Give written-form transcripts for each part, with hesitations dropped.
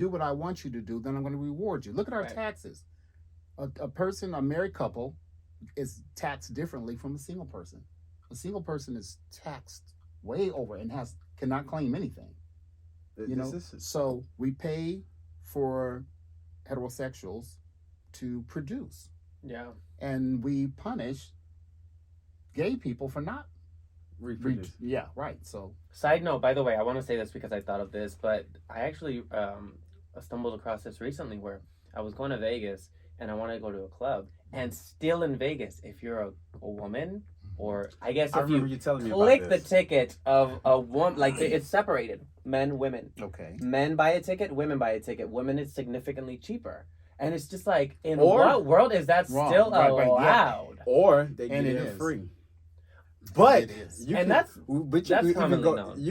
do what I want you to do, then I'm going to reward you. Look at our taxes. A married couple is taxed differently from a single person. A single person is taxed way over and cannot claim anything. So we pay for heterosexuals to produce. Yeah. And we punish gay people for not reproduce. Yeah, right. So side note, by the way, I want to say this because I thought of this, but I actually stumbled across this recently where I was going to Vegas and I wanted to go to a club, and still in Vegas, if you're a woman, or I guess if you click the ticket of a woman, like it's separated, men, women. Okay. Men buy a ticket, women buy a ticket. Women is significantly cheaper. And it's just like, in what world is that still allowed? Yeah. Or they get it free. But you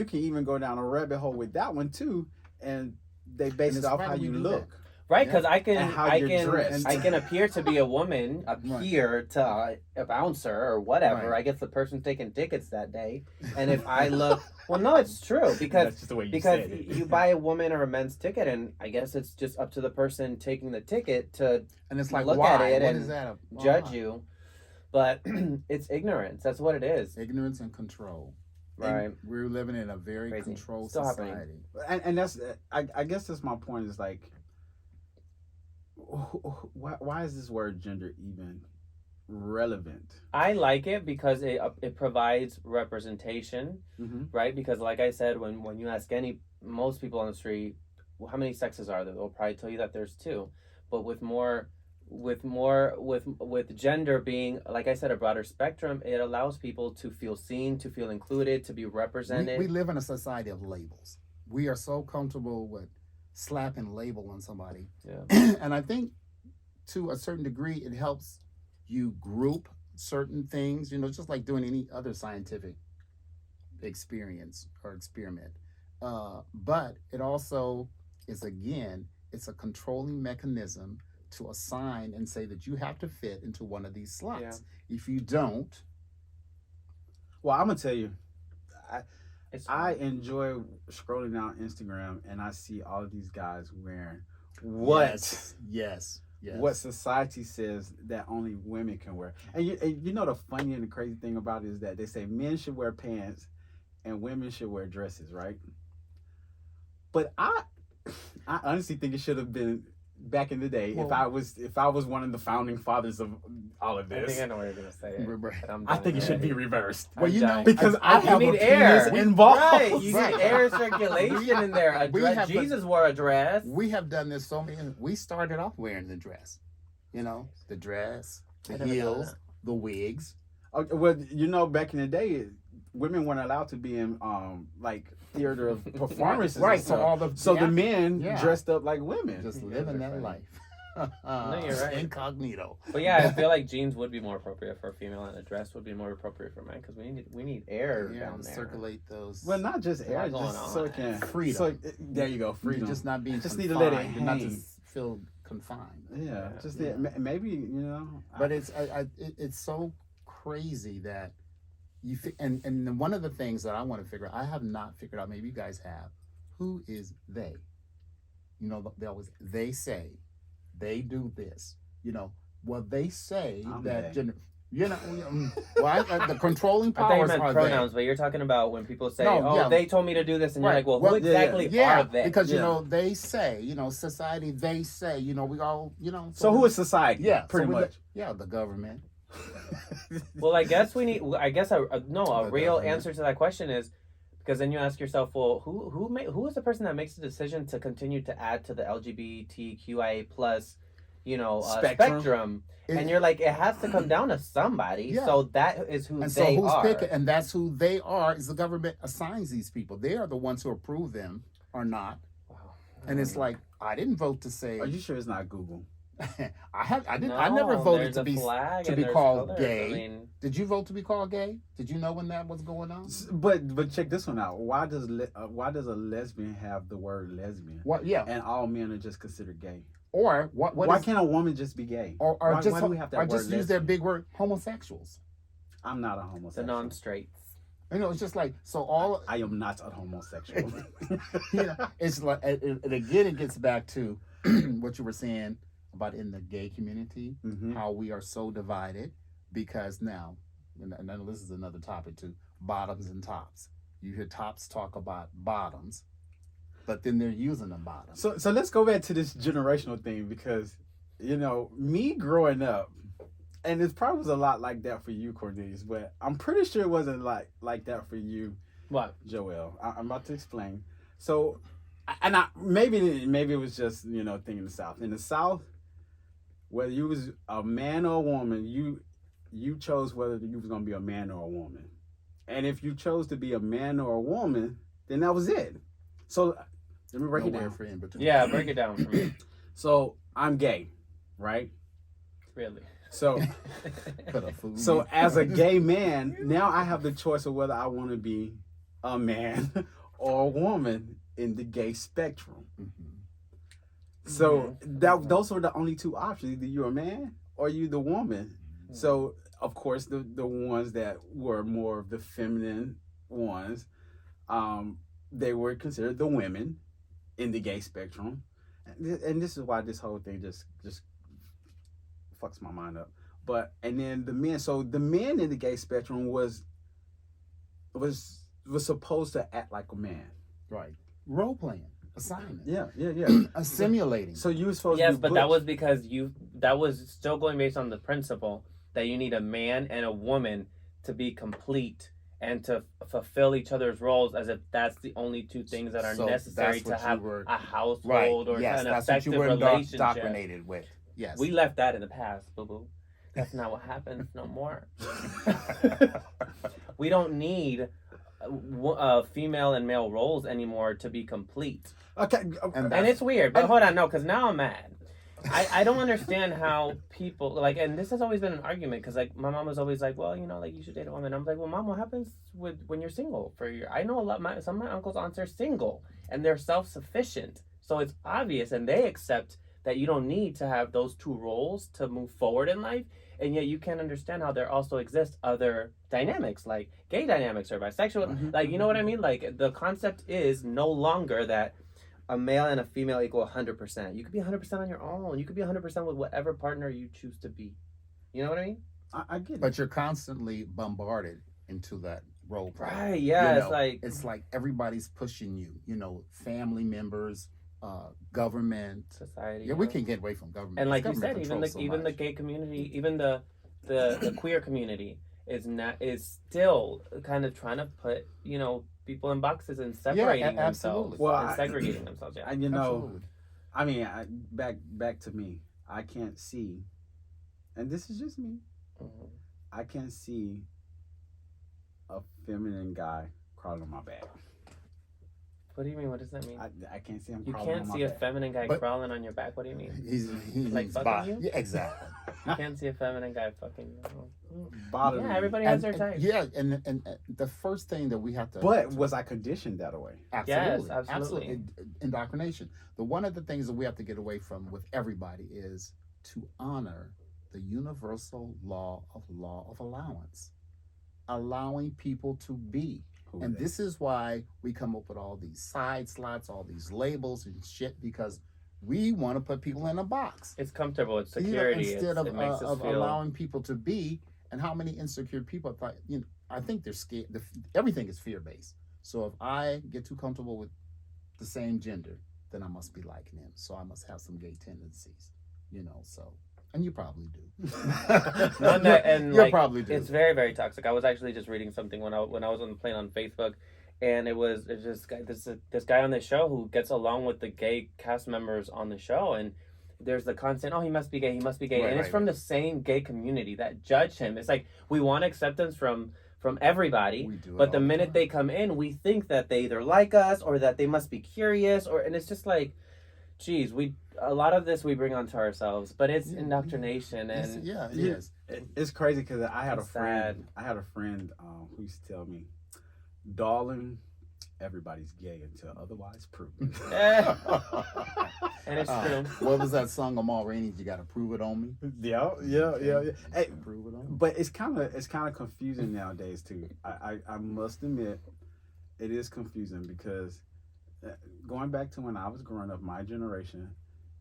can even go down a rabbit hole with that one too, and they base it off how you look. Right, because I can appear to be a woman, appear to a bouncer or whatever. Right. I guess the person's taking tickets that day, and if I look, well, no, it's true because that's just the way you buy a woman or a men's ticket, and I guess it's just up to the person taking the ticket to look at it and judge you. But it's ignorance. That's what it is. Ignorance and control. Right. And we're living in a very controlled society. And that's I guess that's my point. Is like, why is this word gender even relevant? I like it because it provides representation, right? Because like I said, when you ask most people on the street, well, how many sexes are there? They'll probably tell you that there's 2, but with gender being, like I said, a broader spectrum, it allows people to feel seen, to feel included, to be represented. We live in a society of labels. We are so comfortable with slapping a label on somebody. Yeah. And I think to a certain degree it helps you group certain things, just like doing any other scientific experience or experiment. But it also is, again, it's a controlling mechanism to assign and say that you have to fit into one of these slots. Yeah. If you don't, well, I'm gonna tell you, I enjoy scrolling down Instagram and I see all of these guys wearing what society says that only women can wear. And you know the funny and the crazy thing about it is that they say men should wear pants and women should wear dresses, right? But I honestly think it should have been back in the day, if I was one of the founding fathers of all of this. I think I know what you're gonna say. I think it should be reversed. Well, because I have need air involved. Right, you need air circulation in there. Jesus wore a dress. We have done this so many. We started off wearing the dress, the dress, the heels, the wigs. Well, back in the day, women weren't allowed to be in theater of performances. Right. So the men dressed up like women, just living that life. No, you're right. Incognito. But yeah, I feel like jeans would be more appropriate for a female, and a dress would be more appropriate for men because we need air down there. Circulate those. Well, not just air, just so it can freedom. So there you go, freedom. You're just not being. Just confined. Need to let it hang. Not just feel confined. Yeah, maybe But it's so crazy that and one of the things that I want to figure out, I have not figured out, maybe you guys have, who is they? They say, they do this. Well, they say that gender. The controlling powers are pronouns, but you're talking about when people say, they told me to do this, and you're like, well, who exactly are they? Because they say, society, they say, we all, So who is society? Yeah, pretty much. The government. Well, I guess we need. I guess a real answer to that question is, because then you ask yourself, well, who is the person that makes the decision to continue to add to the LGBTQIA plus, spectrum? And you're like, it has to come down to somebody. Yeah. So that is who they are. Picking, and that's who they are. Is the government assigns these people? They are the ones who approve them or not. Wow. And it's like, I didn't vote to say. Are you sure it's not Google? I never voted to be called gay. I mean, did you vote to be called gay? Did you know when that was going on? But check this one out. Why does a lesbian have the word lesbian? And all men are just considered gay? Or why can't a woman just be gay? Or why just do we have that word just use their big word, homosexuals? I'm not a homosexual. The non-straights. You know, it's just like so. All I am not a homosexual. you know, it's like, and again, it gets back to what you were saying about in the gay community, how we are so divided because now, and this is another topic too, bottoms and tops. You hear tops talk about bottoms, but then they're using the bottoms. So let's go back to this generational thing because, me growing up, and it probably was a lot like that for you, Cornelius, but I'm pretty sure it wasn't like that for you, what, Joel. I'm about to explain. So, and maybe it was just thing in the South. In the South, whether you was a man or a woman, you chose whether you was gonna be a man or a woman, and if you chose to be a man or a woman, then that was it. So let me break it down. Yeah, break it down for me. So I'm gay, right? Really? So as a gay man, now I have the choice of whether I want to be a man or a woman in the gay spectrum. So those were the only two options. Either you're a man or you the woman. So of course the ones that were more of the feminine ones, they were considered the women in the gay spectrum. And this is why this whole thing just fucks my mind up. And then the men, so the men in the gay spectrum was supposed to act like a man. Right. Role playing. Assignment. Yeah. Simulating. So you were supposed yes, to be but butch. that was because that was still going based on the principle that you need a man and a woman to be complete and to fulfill each other's roles, as if that's the only two things that are necessary to have a household or an effective relationship. Indoctrinated with. Yes. We left that in the past, boo-boo. That's not what happens no more. We don't need female and male roles anymore to be complete. Okay. And it's weird, but hold on, no, because now I'm mad. I don't understand how people, and this has always been an argument, because, my mom was always like, well, you should date a woman. I'm like, well, Mom, what happens when you're single? I know some of my uncles' aunts are single, and they're self-sufficient. So it's obvious, and they accept that you don't need to have those two roles to move forward in life, and yet you can't understand how there also exist other dynamics, like gay dynamics or bisexual, you know what I mean? The concept is no longer that a male and a female equal 100%. You could be 100% on your own. You could be 100% with whatever partner you choose to be. You know what I mean? I get it. But you're constantly bombarded into that role play. Right, yeah. It's like everybody's pushing you, family members, government, society. Yeah, we can get away from government. And like you said, even the gay community, even the queer community is still kind of trying to put, people in boxes and separating themselves and segregating themselves. Yeah. And I mean, back to me. I can't see, and this is just me. I can't see a feminine guy crawling on my back. What do you mean? What does that mean? I can't see him you crawling on my back. You can't see a feminine guy crawling on your back? What do you mean? He's like fucking you? Yeah, exactly. You can't see a feminine guy fucking you. Yeah, everybody has their type. Yeah, and the first thing that we have to... But was I conditioned that way? Absolutely. Yes, absolutely. Indoctrination. One of the things that we have to get away from with everybody is to honor the universal law of allowance. Allowing people to be. And this is why we come up with all these side slots, all these labels and shit, because we want to put people in a box. It's comfortable. It's security. Instead of allowing people to be. And how many insecure people thought, I think they're scared. Everything is fear-based. So if I get too comfortable with the same gender, then I must be liking him. So I must have some gay tendencies, so. And you probably do. You probably do. It's very, very toxic. I was actually just reading something when I was on the plane on Facebook, and it's just this guy on the show who gets along with the gay cast members on the show, and there's the constant, he must be gay, and it's from the same gay community that judge him. It's like we want acceptance from everybody, but the minute they come in, we think that they either like us or that they must be curious, and it's just like, geez, a lot of this we bring onto ourselves, but it's indoctrination, and it is. It's crazy because I had a friend who used to tell me, "Darling, everybody's gay until otherwise proven." And it's true. What was that song, Amal Rainey? You got to prove it on me. Yeah. Hey, Prove it on me. but it's kind of confusing nowadays too. I must admit, it is confusing because going back to when I was growing up, my generation,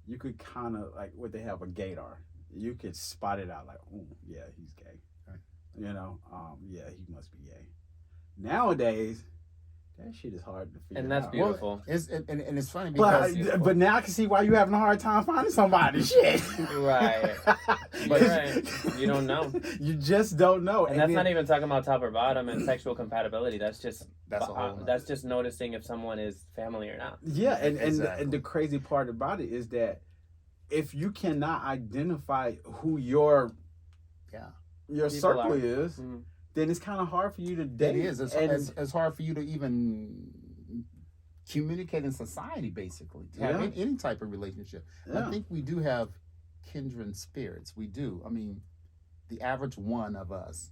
you could kind of like what they have a gaydar. You could spot it out like, oh yeah, he's gay. Right. You know, yeah, he must be gay. Nowadays, that shit is hard to figure out. And that's beautiful. Well, and it's funny because but now I can see why you having a hard time finding somebody. Shit. Right. But right. You don't know. You just don't know. And that's not even talking about top or bottom and sexual compatibility. That's just that's just noticing if someone is family or not. Yeah, and the crazy part about it is that if you cannot identify who your circle is, then it's kind of hard for you to date. It is. It's hard for you to even communicate in society, basically, to have any type of relationship. Yeah. I think we do have kindred spirits. We do. I mean, the average one of us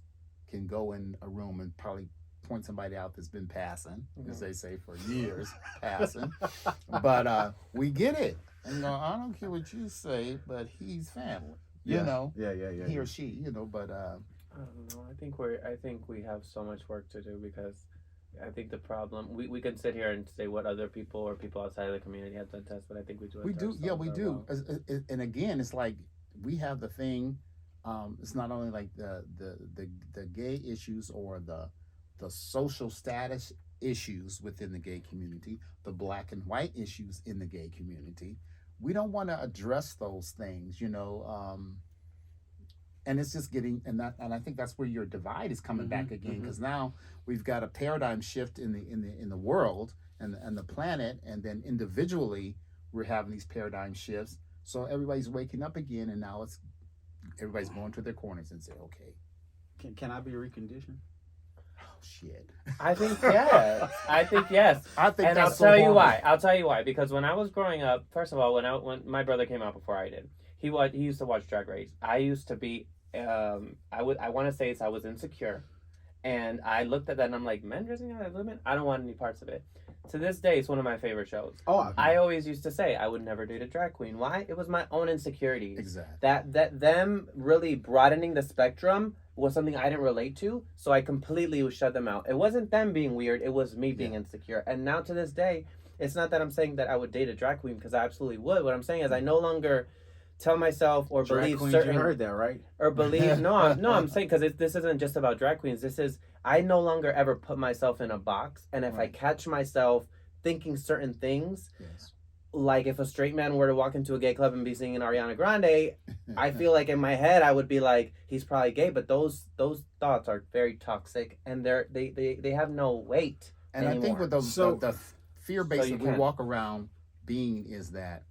can go in a room and probably point somebody out that's been passing, as they say, for years, passing. But we get it. And I don't care what you say, but he's family. You know? Yeah. He or she, you know, but I don't know. I think we have so much work to do because I think the problem we can sit here and say what other people or people outside of the community have done to us, but I think we do. We do. And again, it's like we have the thing. It's not only like the gay issues or the social status issues within the gay community, the black and white issues in the gay community. We don't want to address those things, you know. And it's just getting, and I think that's where your divide is coming back again, because now we've got a paradigm shift in the world and the planet, and then individually we're having these paradigm shifts. So everybody's waking up again, and now everybody's going to their corners and say, okay, can I be reconditioned? Oh shit! I think yes. I think yes. I think, and that's I'll so tell horrible. you why. I'll tell you why. Because when I was growing up, first of all, when my brother came out before I did, he used to watch Drag Race. I used to be. I want to say I was insecure, and I looked at that and I'm like, men dressing out as women? I don't want any parts of it. To this day, it's one of my favorite shows. Oh, I always used to say I would never date a drag queen. Why? It was my own insecurities. Exactly. That them really broadening the spectrum was something I didn't relate to, so I completely shut them out. It wasn't them being weird, it was me being insecure. And now to this day, it's not that I'm saying that I would date a drag queen, because I absolutely would. What I'm saying is I no longer tell myself or drag believe queens, certain. You heard that, right? Or believe I'm saying, because this isn't just about drag queens. This is, I no longer ever put myself in a box, and if I catch myself thinking certain things, like if a straight man were to walk into a gay club and be singing Ariana Grande, I feel like in my head I would be like, he's probably gay, but those thoughts are very toxic, and they have no weight and anymore. I think with the fear base that we walk around being is that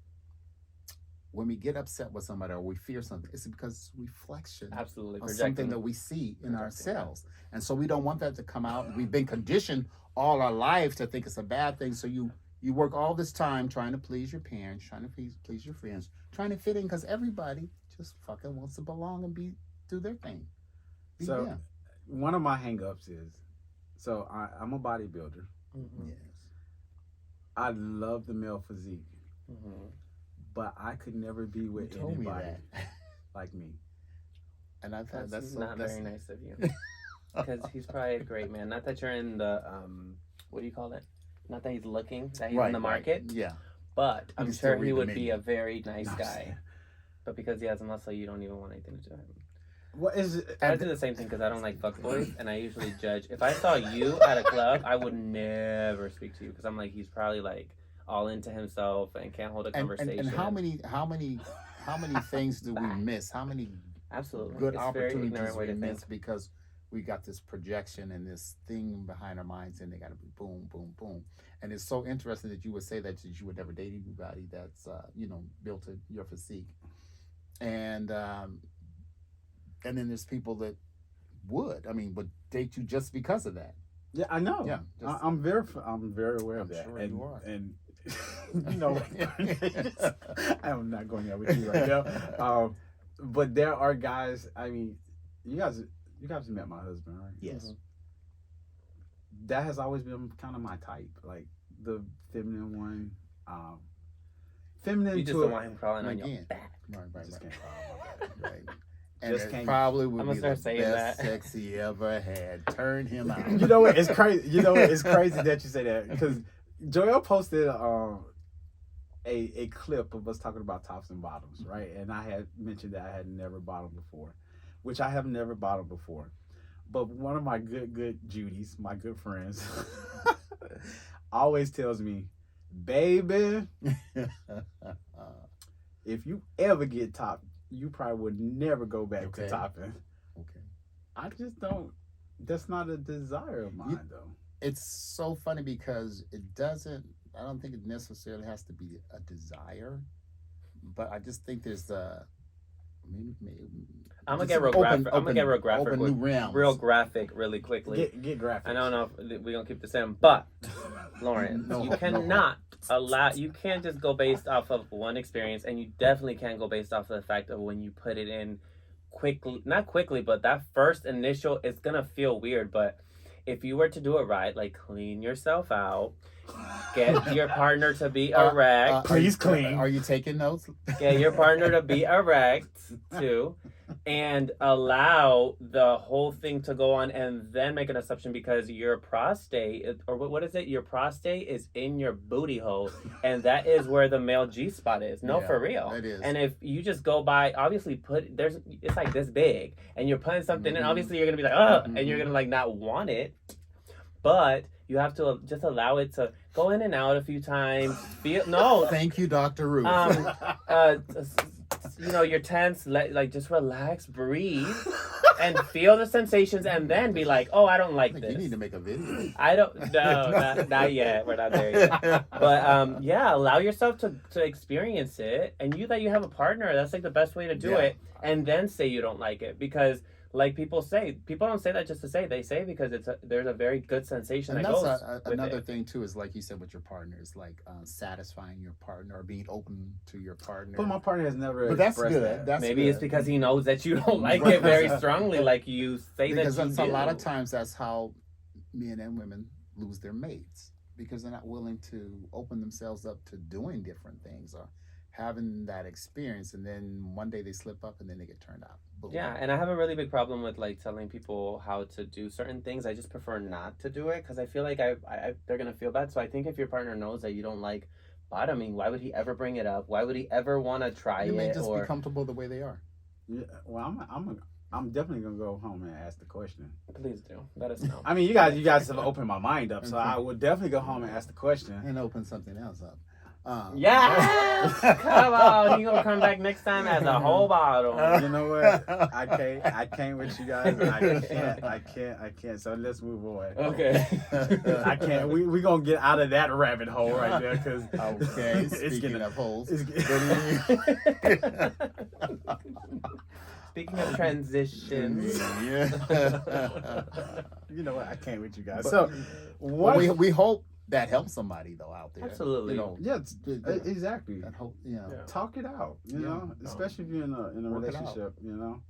when we get upset with somebody or we fear something, it's because it's reflection of something that we see in ourselves. And so we don't want that to come out. We've been conditioned all our life to think it's a bad thing. So you work all this time trying to please your parents, trying to please your friends, trying to fit in, because everybody just fucking wants to belong and do their thing. One of my hang-ups is, I'm a bodybuilder. Mm-hmm. Yes. I love the male physique. Mm-hmm. But I could never be with anybody like me. And I thought that's very nice of you. Because he's probably a great man. Not that you're in the, what do you call it? Not that he's looking, that he's in the market. Right. Yeah. But I'm sure he would be a very nice guy. But because he has a muscle, you don't even want anything to do with him. What is it? I do the same thing because I don't like fuckboys, and I usually judge. If I saw you at a club, I would never speak to you, because I'm like, he's probably like all into himself and can't hold a conversation. And how many things do we miss? How many good opportunities we miss because we got this projection and this thing behind our minds, and they got to be boom, boom, boom. And it's so interesting that you would say that you would never date anybody that's built to your physique, and then there's people that would date you just because of that. Yeah, I know. Yeah, I'm very aware of that. Sure you are. And I'm not going out with you right now. But there are guys. I mean, you guys met my husband, right? Yes. Mm-hmm. That has always been kind of my type, like the feminine one. feminine You just to don't want him crawling on again. your back. Right. Just can't call him my bad. Right. And Just it can't- probably I'm would gonna be start the saying best that. sex he ever had. Turn him out. You know what? It's crazy. You know what? It's crazy that you say that because Joel posted a clip of us talking about tops and bottoms, right? And I had mentioned that I had never bottomed before, which I have never bottomed before. But one of my good Judies, my good friends, always tells me, baby, if you ever get topped, you probably would never go back to topping. Okay. I just don't. That's not a desire of mine, though. It's so funny because it doesn't. I don't think it necessarily has to be a desire, but I just think there's I'm gonna get real graphic. I'm gonna get real graphic. Open new realms. Real graphic, really quickly. Get graphic. I don't know if we're gonna keep this in, but Lauren, you cannot allow. You can't just go based off of one experience, and you definitely can't go based off of the fact of when you put it in quickly. Not quickly, but that first initial, it's gonna feel weird. But if you were to do it right, like clean yourself out, get your partner to be erect. Please clean. Are you taking notes? Get your partner to be erect too, and allow the whole thing to go on, and then make an assumption because your prostate, or what is it? Your prostate is in your booty hole, and that is where the male G spot is. No, Yeah, for real. it is. And if you just go by, obviously it's like this big, and you're putting something in. Obviously, you're gonna be like, and you're gonna like not want it, but you have to just allow it to go in and out a few times. Thank you, Dr. Ruth. You're tense. Just relax, breathe, and feel the sensations, and then be like, "Oh, I don't like this." You need to make a video. I don't. No, not yet. We're not there yet. But allow yourself to experience it, and that you have a partner. That's like the best way to do it, and then say you don't like it because. Like people don't say that just to say. They say because there's a very good sensation And that that's goes with another it. thing too is like you said with your partner is like satisfying your partner or being open to your partner. But my partner has never. But that's expressed good. that. That's Maybe good. it's because he knows that you don't like it very strongly, like you say because that you that's do. a lot of times that's how men and women lose their mates because they're not willing to open themselves up to doing different things or having that experience, and then one day they slip up and then they get turned out. Boom. Yeah, and I have a really big problem with like telling people how to do certain things. I just prefer not to do it because I feel like they're gonna feel bad. So I think if your partner knows that you don't like bottoming, why would he ever bring it up? Why would he ever want to try You it? may just be comfortable the way they are. Yeah, well, I'm definitely gonna go home and ask the question. Please do. Let us know. I mean, you guys have opened my mind up, so I would definitely go home and ask the question. And open something else up. Yeah, come on! You gonna come back next time as a whole bottle? You know what? I can't with you guys. I can't. So let's move on. Okay. I can't. We gonna get out of that rabbit hole right there because Okay, speaking of holes. Speaking of transitions, you know what? I can't with you guys. But- So what? we hope that helps somebody though out there. Absolutely. You know, Yeah, exactly. that hope. You know. Yeah. Talk it out. You Yeah. know, especially if you're in a Work it out. relationship. You know,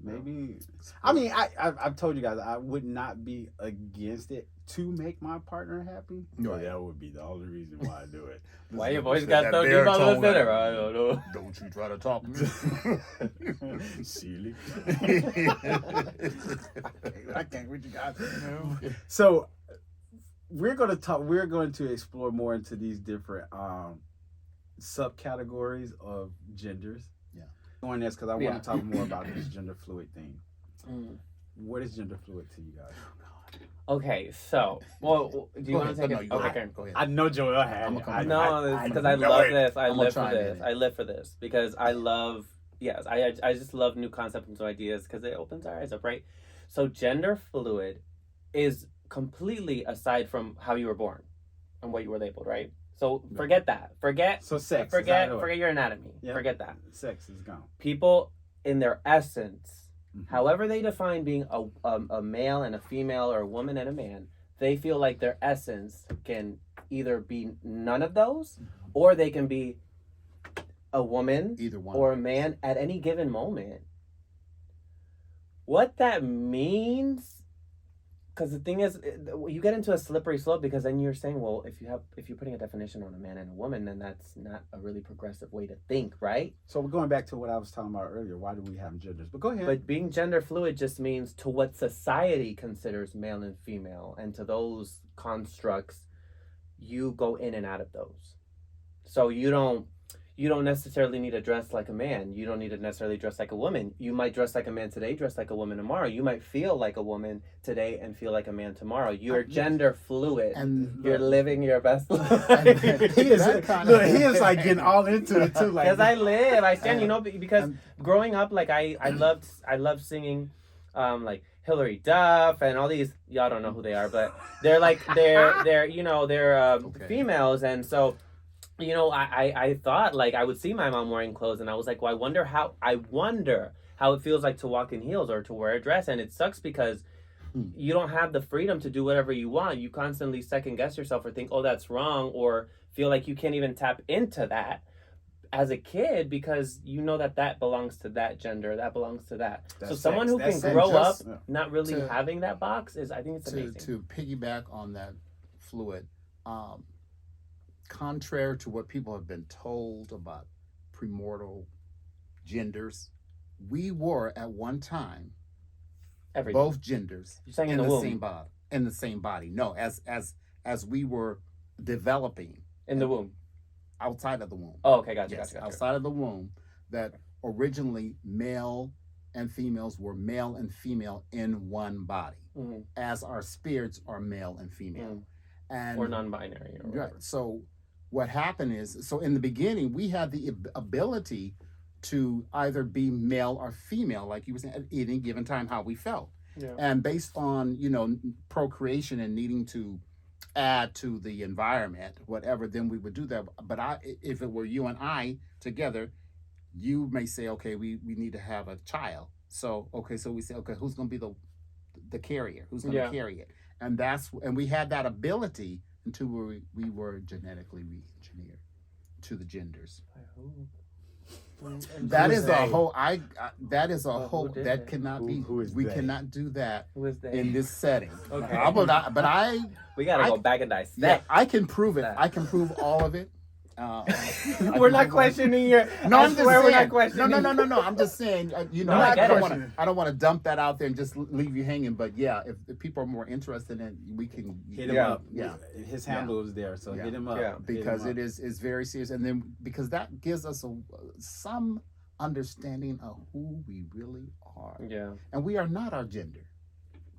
maybe. I mean, I've told you guys I would not be against it to make my partner happy. Right. That would be the only reason why I do it. why your voice got so deep all of a sudden? I don't know. Don't you try to talk to me. Silly. I can't with you guys. So we're going to explore more into these different subcategories of genders. Yeah. Going this because I want to talk more about this gender fluid thing. What is gender fluid to you guys? Okay, so do you want to take it? Go Okay. ahead. Go ahead. I know Joel had I'm it. gonna come No, I because I know love it. this. I I'm live for gonna chime this. in. I live for this because I love. Yes, I just love new concepts and new ideas because it opens our eyes up, right? So gender fluid is completely aside from how you were born and what you were labeled, right? So forget that. Forget sex. forget your anatomy. Yep. Forget that. Sex is gone. People in their essence, Mhm. however they define being a male and a female or a woman and a man, they feel like their essence can either be none of those or they can be a woman Either one. or a man at any given moment. What that means Because the thing is, you get into a slippery slope because then you're saying, well, if you're putting a definition on a man and a woman, then that's not a really progressive way to think, right? So we're going back to what I was talking about earlier. Why do we have genders? But go ahead. But being gender fluid just means to what society considers male and female, and to those constructs, you go in and out of those. So you don't necessarily need to dress like a man. You don't need to necessarily dress like a woman. You might dress like a man today, dress like a woman tomorrow. You might feel like a woman today and feel like a man tomorrow. You're gender fluid, and you're living your best life. He is like getting all into it too. Like, because I stand, because growing up, like I loved singing, like Hillary Duff and all these. Y'all don't know who they are, but they're Okay. females, and so. I thought like I would see my mom wearing clothes and I was like, well, I wonder how it feels like to walk in heels or to wear a dress. And it sucks because you don't have the freedom to do whatever you want. You constantly second guess yourself or think, oh, that's wrong, or feel like you can't even tap into that as a kid because you know that belongs to that gender, that belongs to that. So someone who can grow up not really having that box I think it's amazing. To piggyback on that fluid, contrary to what people have been told about premortal genders, we were at one time both genders You're saying in the the womb. same body. In the same body. No, as we were developing in the womb. Outside of the womb. Oh, okay, gotcha. Outside of the womb, that originally male and females were male and female in one body, as our spirits are male and female, and or non-binary. Or right. So what happened is, so in the beginning, we had the ability to either be male or female, like you were saying, at any given time, how we felt. Yeah. And based on, procreation and needing to add to the environment, whatever, then we would do that. But if it were you and I together, you may say, okay, we need to have a child. So we say, okay, who's going to be the carrier? Who's going to carry it? And we had that ability until we were genetically re-engineered to the genders. That is a whole. That cannot be. We cannot do that in this setting. Okay. We gotta go back and dissect. Yeah, I can prove it. I can prove all of it. We're not questioning your. No, I'm just saying. We're not questioning. No. I'm just saying. I don't want to dump that out there and just leave you hanging. But yeah, if people are more interested in, we can hit him up. Yeah, his handle is there, so hit him up. Yeah, because it is very serious, and then because that gives us some understanding of who we really are. Yeah, and we are not our gender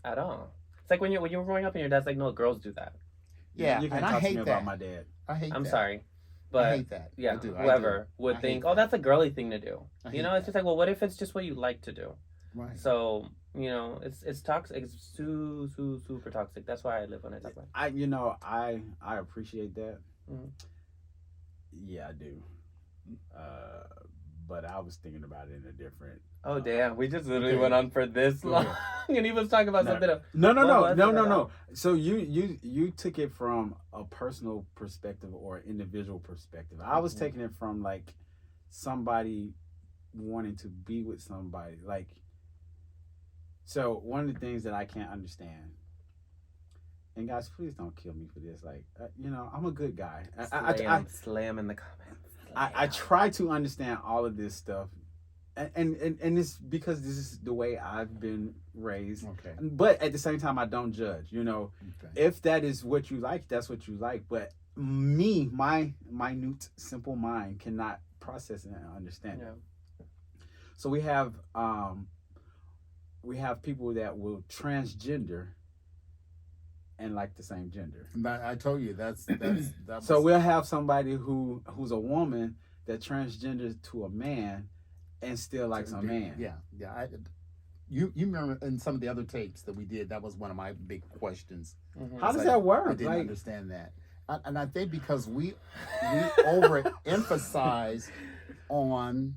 at all. It's like when you were growing up and your dad's like, no, girls do that. Yeah, you can talk to me about my dad. I'm sorry. But I hate that. Yeah, whoever would think, oh, that's a girly thing to do. It's just like, well, what if it's just what you like to do? Right. So, it's toxic. It's super toxic. That's why I live when I talk about it. I appreciate that. Mm-hmm. Yeah, I do. But I was thinking about it in a different. Oh damn! We just literally went on for this long, and he was talking about something else. No. So you took it from a personal perspective or individual perspective. I was taking it from like somebody wanting to be with somebody. Like, so one of the things that I can't understand. And guys, please don't kill me for this. Like, I'm a good guy. Slam in the comments. I try to understand all of this stuff, and it's because this is the way I've been raised. Okay. But at the same time, I don't judge. If that is what you like, that's what you like. But me, my minute, simple mind cannot process it and understand it. So we have people that will transgender and like the same gender. I told you that So we'll have somebody who's a woman that transgenders to a man and still likes a man. Yeah. You remember in some of the other tapes that we did, that was one of my big questions. Mm-hmm. How does that work? I didn't understand that. And I think because we overemphasize on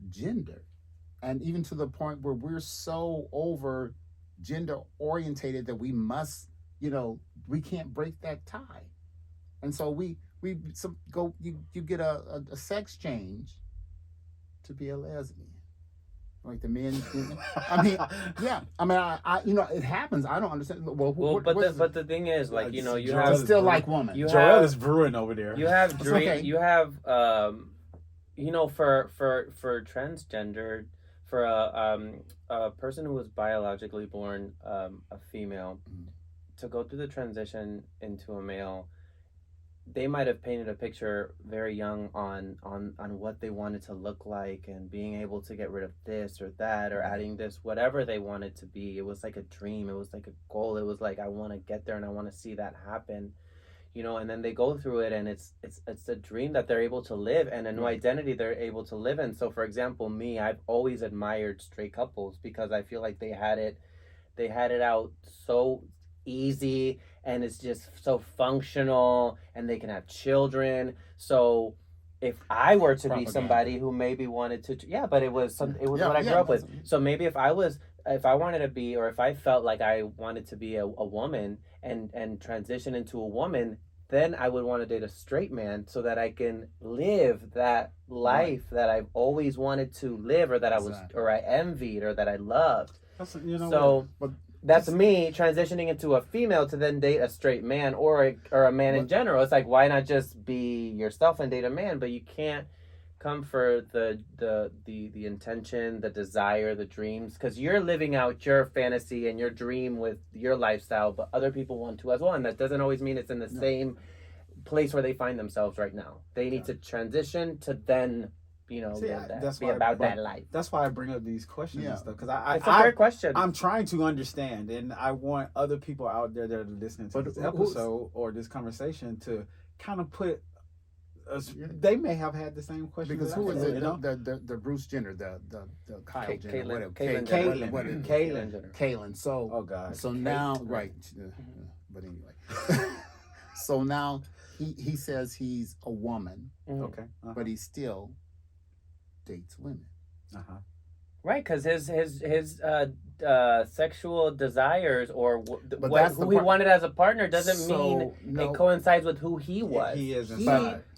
gender, and even to the point where we're so over gender orientated that we must, we can't break that tie. And so you get a sex change to be a lesbian. Like the men, I mean, yeah. I mean, it happens. I don't understand. Well, but the thing is, like, you you have still like woman. Joel is brewing over there. You have dream. Okay. You have for transgender, for a person who was biologically born a female, to go through the transition into a male, they might have painted a picture very young on what they wanted to look like, and being able to get rid of this or that, or adding this, whatever they wanted to be. It was like a dream. It was like a goal. It was like, I want to get there and I want to see that happen. And then they go through it, and it's a dream that they're able to live, and a new identity they're able to live in. So for example, me, I've always admired straight couples because I feel like they had it out so easy, and it's just so functional, and they can have children. So if I were to be somebody who maybe wanted to, but it was what I grew up with. So maybe if I wanted to be, or if I felt like I wanted to be a woman and transition into a woman, then I would want to date a straight man so that I can live that life that I've always wanted to live, or that I envied, or that I loved. That's me transitioning into a female to then date a straight man, or a man in general. It's like, why not just be yourself and date a man? But you can't come for the intention, the desire, the dreams, because you're living out your fantasy and your dream with your lifestyle, but other people want to as well, and that doesn't always mean it's in the same place where they find themselves right now. They need to transition to then be about that life. That's why I bring up these questions and stuff, because it's a fair question. I'm trying to understand, and I want other people out there that are listening to this episode or this conversation to kind of put. They may have had the same question. Because who is it? The Bruce Jenner, the Kyle Jenner, whatever. Caitlyn. So, oh God. So now, right? But anyway, so now he says he's a woman. Okay. But he still dates women. Right, because his sexual desires, or who he wanted as a partner, doesn't mean it coincides with who he was. He is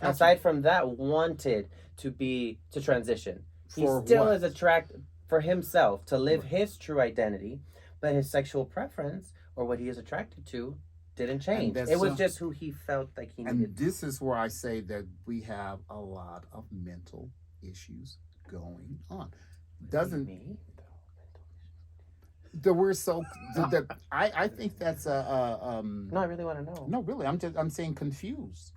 aside from that, wanted to transition. He still is attracted for himself to live his true identity, but his sexual preference, or what he is attracted to, didn't change. It was just who he felt like he needed. And this is where I say that we have a lot of mental issues going on. I think that's No, I really want to know. No, really, I'm saying confused.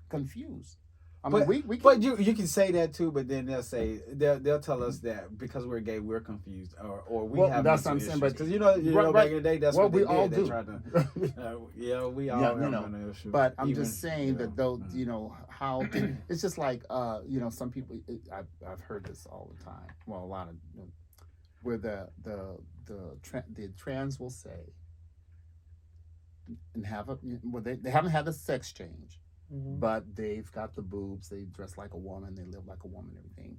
I mean, but you can say that too, but then they'll tell us that because we're gay, we're confused, or we have that's mental what I'm saying. issues. Because back in the day, that's what we all do. They tried to, we all have mental issues. But I'm just saying that though, how it's just like some people. I've heard this all the time. Well, a lot of where the trans will say and have they haven't had a sex change. But they've got the boobs, they dress like a woman, they live like a woman, everything.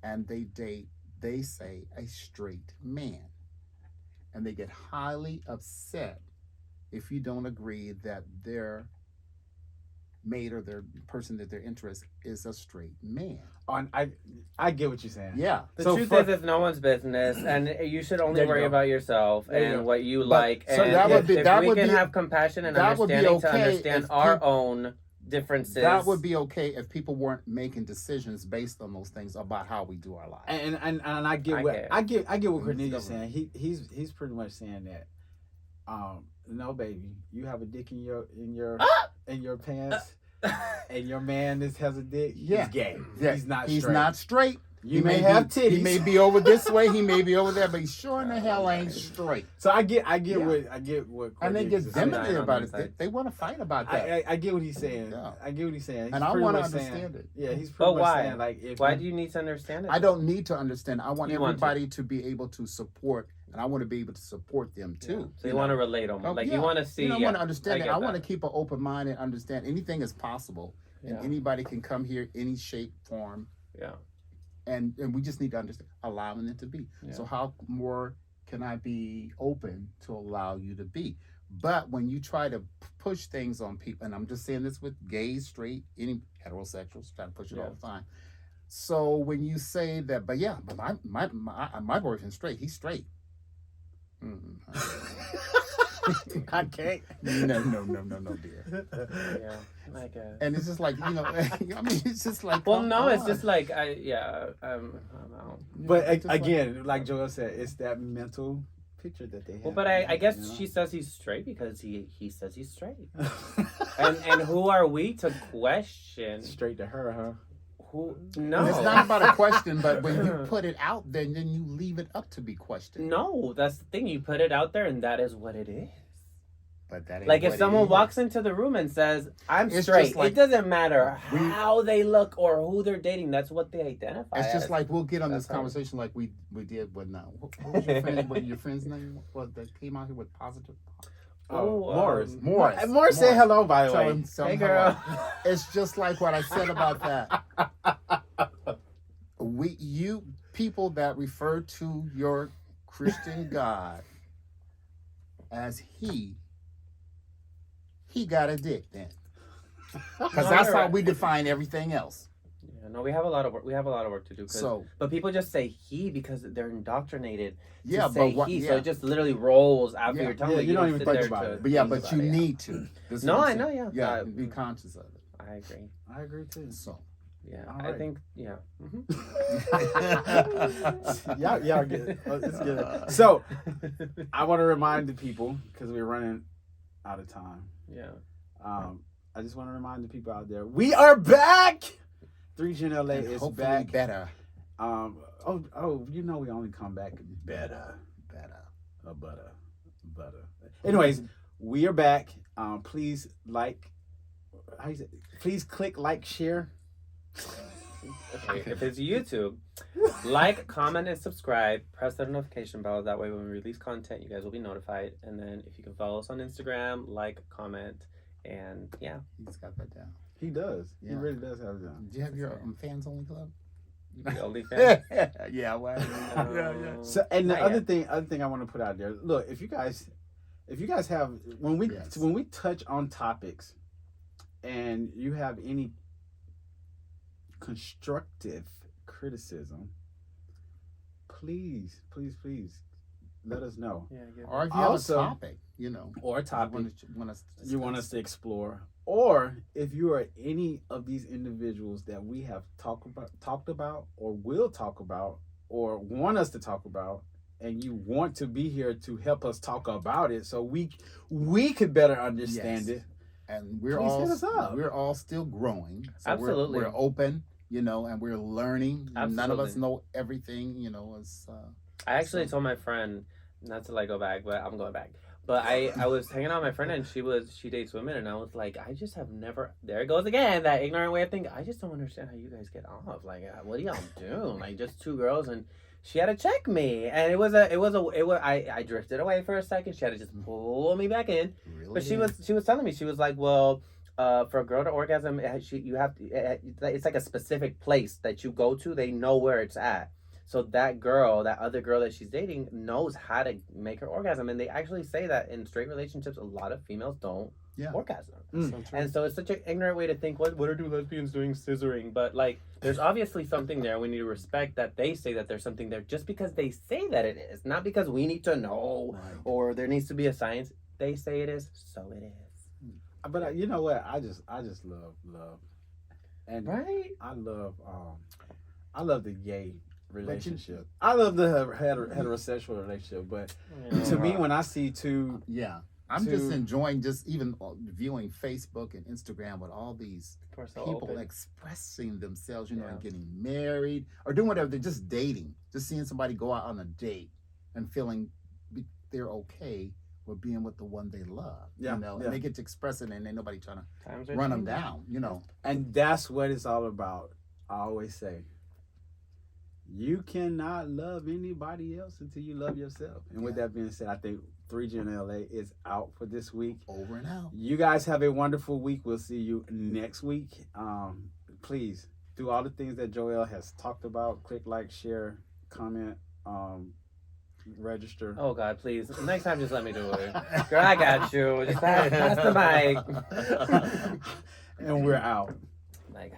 And they date, they say, a straight man. And they get highly upset if you don't agree that their mate or their person that they're interested is a straight man. I get what you're saying. Yeah. The truth is, it's no one's business, and you should only worry about yourself and what you like. So and if we can have compassion and understanding to understand our own differences. That would be okay if people weren't making decisions based on those things about how we do our lives. And I get what Cornelius is saying. He's pretty much saying that no, baby, you have a dick in your pants and your man has a dick. He's gay. Yeah. He's not straight. You may have titties. He may be over this way. He may be over there, but he sure in the hell ain't straight. So I get what. And they get definitely about it. They want to fight about that. I get what he's saying. Yeah. I get what he's saying. And I want to understand it. Yeah, he's pretty much saying like. Why do you need to understand it? I don't need to understand. I want everybody to be able to support, and I want to be able to support them too. Yeah. So you want to relate on, like you want to see. I want to understand it. I want to keep an open mind and understand anything is possible, and anybody can come here, any shape, form. Yeah. And we just need to understand, allowing it to be. Yeah. So how more can I be open to allow you to be? But when you try to push things on people, and I'm just saying this with gays, straight, any heterosexuals, try to push it all the time. So when you say that, but yeah, but my boyfriend's straight. He's straight. I can't. No, dear. Yeah, I guess. And it's just like, I mean, it's just like. Well, come no, it's on. just like I'm out. But Just again, like Joel said, it's that mental picture that they have. Well, but I guess you know? she says he's straight because he says he's straight. and who are we to question? Straight to her, huh? Who? And No. it's not about a question, but when you put it out there, then you leave it up to be questioned. No, that's the thing. You put it out there, and that is what it is. But that ain't Like if what it someone is. walks into the room and says, "I'm It's straight," just like- it doesn't matter how they look or who they're dating. That's what they identify. It's just as. like we'll get on That's this how- conversation like we did with now. What was your friend? What your friend's name was that came out here with positive? Oh, Morris. Morris. Morris, say hello, by the Tell way. him, tell Hey, him girl. hello. It's just like what I said about that. You people that refer to your Christian God as he got a dick then, because No, that's you're how right. we define everything else. Yeah, no, we have a lot of work. We have a lot of work to do. So But people just say he because they're indoctrinated to yeah, say but what? he, Yeah. so it just literally rolls after Yeah. your tongue. Yeah, but you don't even sit think there about to it. But yeah, think but about you it, yeah. need to. This is No, what I'm I know, saying. yeah. Yeah, be conscious of it. I agree. I agree too. So Yeah, All I right. think yeah. Mhm. y'all get it. It's good. So I want to remind the people because we're running out of time. Yeah. I just want to remind the people out there we are back. 3Gen LA and is hopefully back. better. You know we only come back better. Better. Butter. Anyways, we are back. Please like. How you say? Please click like, share. Okay, if it's YouTube, like, comment, and subscribe. Press the notification bell. That way, when we release content, you guys will be notified. And then, if you can follow us on Instagram, like, comment, and yeah. He's got that down. He does. He Yeah. really does have it done. Do you have your fans only club? The only fan. Yeah, well, yeah. So, and the Not other yet. thing I want to put out there. Look, if you guys have when we touch on topics, and you have any constructive criticism, please let us know. Yeah, yeah. Or if you have Also- a topic, Or a topic you want us to explore, or if you are any of these individuals that we have talked about, or will talk about, or want us to talk about, and you want to be here to help us talk about it, so we could better understand Yes. it. and we're Please all hit us up. we're all still growing. So Absolutely. we're open, and we're learning. None of us Absolutely. know everything. It's I actually told my friend, not to go back, but I'm going back. But I was hanging out with my friend and she dates women and I was like, I just have never, there it goes again, that ignorant way of thinking. I just don't understand how you guys get off. Like, what do y'all do? Like, just two girls, and she had to check me, and I drifted away for a second. She had to just pull me back in. really. But she was telling me, she was like, well, for a girl to orgasm, it's like a specific place that you go to. They know where it's at. So that other girl that she's dating knows how to make her orgasm. And they actually say that in straight relationships, a lot of females don't orgasm. That's so true. And so it's such an ignorant way to think, what are two lesbians doing scissoring? But like, there's obviously something there. We need to respect that they say that there's something there just because they say that it is. Not because we need to know Right. or there needs to be a science. They say it is, so it is. But you know what? I just love, and Right? I love the gay relationship. I love the heterosexual relationship, but to me, when I see two, Yeah. I'm just enjoying just even viewing Facebook and Instagram with all these We're so people open. expressing themselves, Yeah. and getting married or doing whatever. They're just dating, just seeing somebody go out on a date and feeling they're okay with being with the one they love, and they get to express it and ain't nobody trying Times to are run them changing. down, and that's what it's all about. I always say, you cannot love anybody else until you love yourself. And with that being said, I think 3Gen LA is out for this week. Over and out. You guys have a wonderful week. We'll see you next week. Please do all the things that Joel has talked about. Click like, share, comment, register. Oh God, please! Next time, just let me do it. Girl, I got you. Just pass the mic. And we're out. Like.